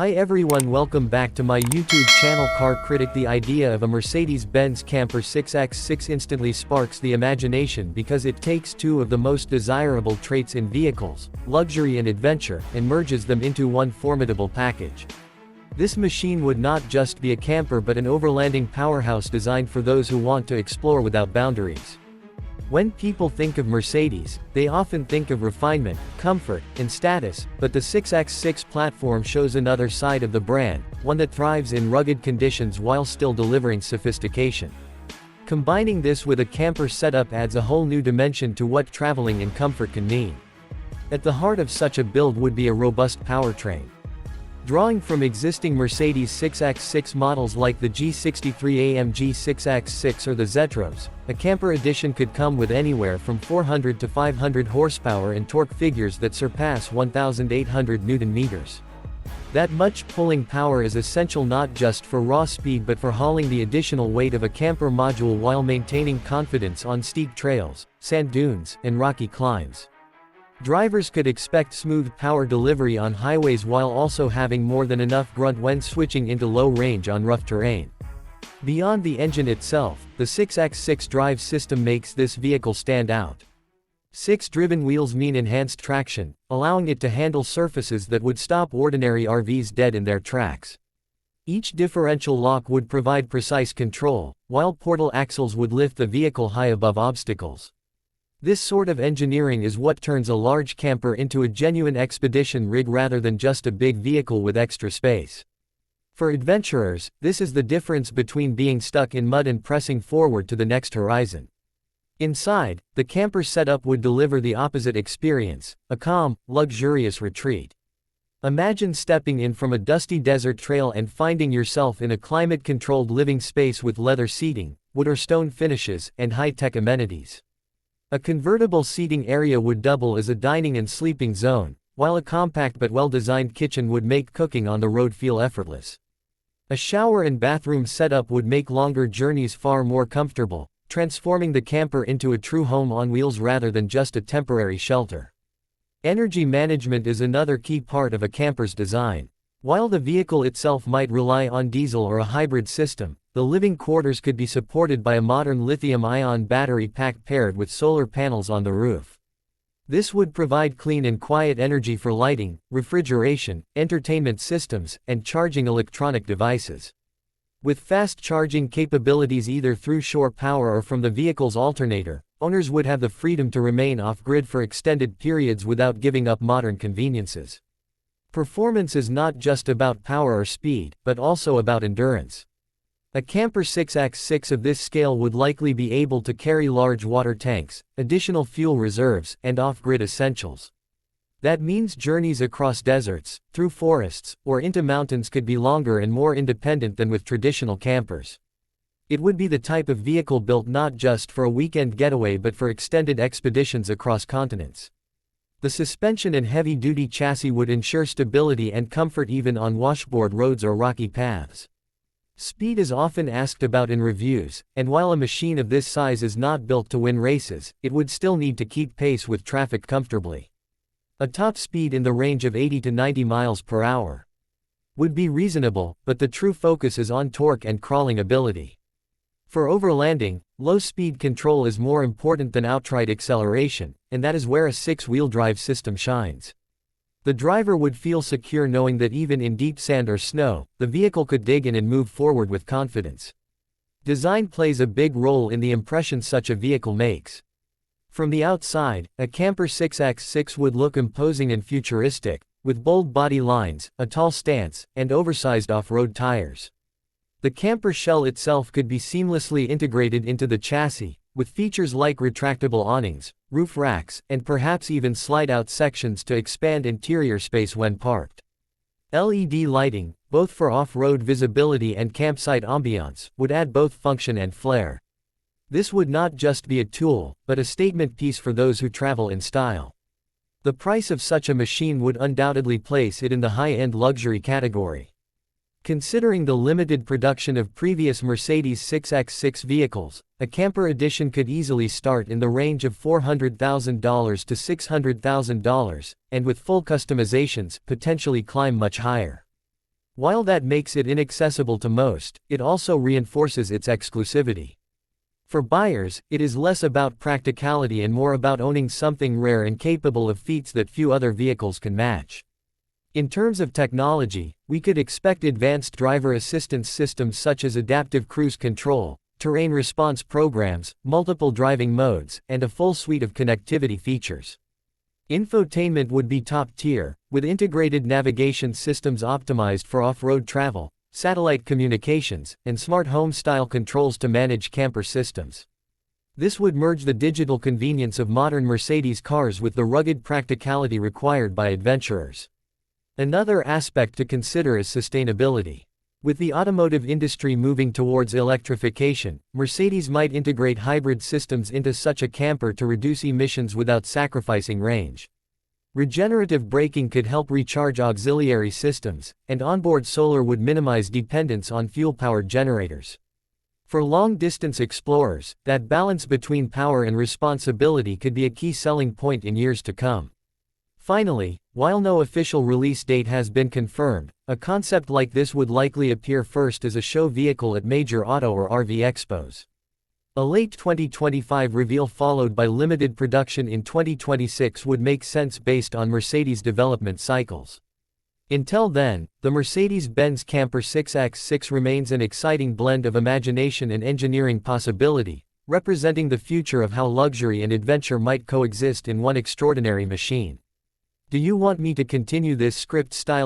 Hi everyone, welcome back to my YouTube channel Car Critic. The idea of a Mercedes-Benz Camper 6x6 instantly sparks the imagination because it takes two of the most desirable traits in vehicles, luxury and adventure, and merges them into one formidable package. This machine would not just be a camper but an overlanding powerhouse designed for those who want to explore without boundaries. When people think of Mercedes, they often think of refinement, comfort, and status, but the 6x6 platform shows another side of the brand, one that thrives in rugged conditions while still delivering sophistication. Combining this with a camper setup adds a whole new dimension to what traveling in comfort can mean. At the heart of such a build would be a robust powertrain. Drawing from existing Mercedes 6x6 models like the G63 AMG 6x6 or the Zetros, a camper edition could come with anywhere from 400 to 500 horsepower and torque figures that surpass 1,800 Nm. That much pulling power is essential not just for raw speed but for hauling the additional weight of a camper module while maintaining confidence on steep trails, sand dunes, and rocky climbs. Drivers could expect smooth power delivery on highways while also having more than enough grunt when switching into low range on rough terrain. Beyond the engine itself, the 6x6 drive system makes this vehicle stand out. 6 driven wheels mean enhanced traction, allowing it to handle surfaces that would stop ordinary RVs dead in their tracks. Each differential lock would provide precise control, while portal axles would lift the vehicle high above obstacles. This sort of engineering is what turns a large camper into a genuine expedition rig rather than just a big vehicle with extra space. For adventurers, this is the difference between being stuck in mud and pressing forward to the next horizon. Inside, the camper setup would deliver the opposite experience, a calm, luxurious retreat. Imagine stepping in from a dusty desert trail and finding yourself in a climate-controlled living space with leather seating, wood or stone finishes, and high-tech amenities. A convertible seating area would double as a dining and sleeping zone, while a compact but well-designed kitchen would make cooking on the road feel effortless. A shower and bathroom setup would make longer journeys far more comfortable, transforming the camper into a true home on wheels rather than just a temporary shelter. Energy management is another key part of a camper's design. While the vehicle itself might rely on diesel or a hybrid system, the living quarters could be supported by a modern lithium-ion battery pack paired with solar panels on the roof. This would provide clean and quiet energy for lighting, refrigeration, entertainment systems, and charging electronic devices. With fast charging capabilities either through shore power or from the vehicle's alternator, owners would have the freedom to remain off-grid for extended periods without giving up modern conveniences. Performance is not just about power or speed, but also about endurance. A camper 6x6 of this scale would likely be able to carry large water tanks, additional fuel reserves, and off-grid essentials. That means journeys across deserts, through forests, or into mountains could be longer and more independent than with traditional campers. It would be the type of vehicle built not just for a weekend getaway but for extended expeditions across continents. The suspension and heavy-duty chassis would ensure stability and comfort even on washboard roads or rocky paths. Speed is often asked about in reviews, and while a machine of this size is not built to win races, it would still need to keep pace with traffic comfortably. A top speed in the range of 80 to 90 miles per hour would be reasonable, but the true focus is on torque and crawling ability. For overlanding, low-speed control is more important than outright acceleration, and that is where a 6-wheel drive system shines. The driver would feel secure knowing that even in deep sand or snow, the vehicle could dig in and move forward with confidence. Design plays a big role in the impression such a vehicle makes. From the outside, a camper 6x6 would look imposing and futuristic, with bold body lines, a tall stance, and oversized off-road tires. The camper shell itself could be seamlessly integrated into the chassis, with features like retractable awnings, roof racks, and perhaps even slide-out sections to expand interior space when parked. LED lighting, both for off-road visibility and campsite ambiance, would add both function and flair. This would not just be a tool, but a statement piece for those who travel in style. The price of such a machine would undoubtedly place it in the high-end luxury category. Considering the limited production of previous Mercedes 6x6 vehicles, a camper edition could easily start in the range of $400,000 to $600,000, and with full customizations, potentially climb much higher. While that makes it inaccessible to most, it also reinforces its exclusivity. For buyers, it is less about practicality and more about owning something rare and capable of feats that few other vehicles can match. In terms of technology, we could expect advanced driver assistance systems such as adaptive cruise control, terrain response programs, multiple driving modes, and a full suite of connectivity features. Infotainment would be top tier, with integrated navigation systems optimized for off-road travel, satellite communications, and smart home-style controls to manage camper systems. This would merge the digital convenience of modern Mercedes cars with the rugged practicality required by adventurers. Another aspect to consider is sustainability. With the automotive industry moving towards electrification, Mercedes might integrate hybrid systems into such a camper to reduce emissions without sacrificing range. Regenerative braking could help recharge auxiliary systems, and onboard solar would minimize dependence on fuel-powered generators. For long-distance explorers, that balance between power and responsibility could be a key selling point in years to come. Finally, while no official release date has been confirmed, a concept like this would likely appear first as a show vehicle at major auto or RV expos. A late 2025 reveal followed by limited production in 2026 would make sense based on Mercedes development cycles. Until then, the Mercedes-Benz Camper 6X6 remains an exciting blend of imagination and engineering possibility, representing the future of how luxury and adventure might coexist in one extraordinary machine. Do you want me to continue this script-style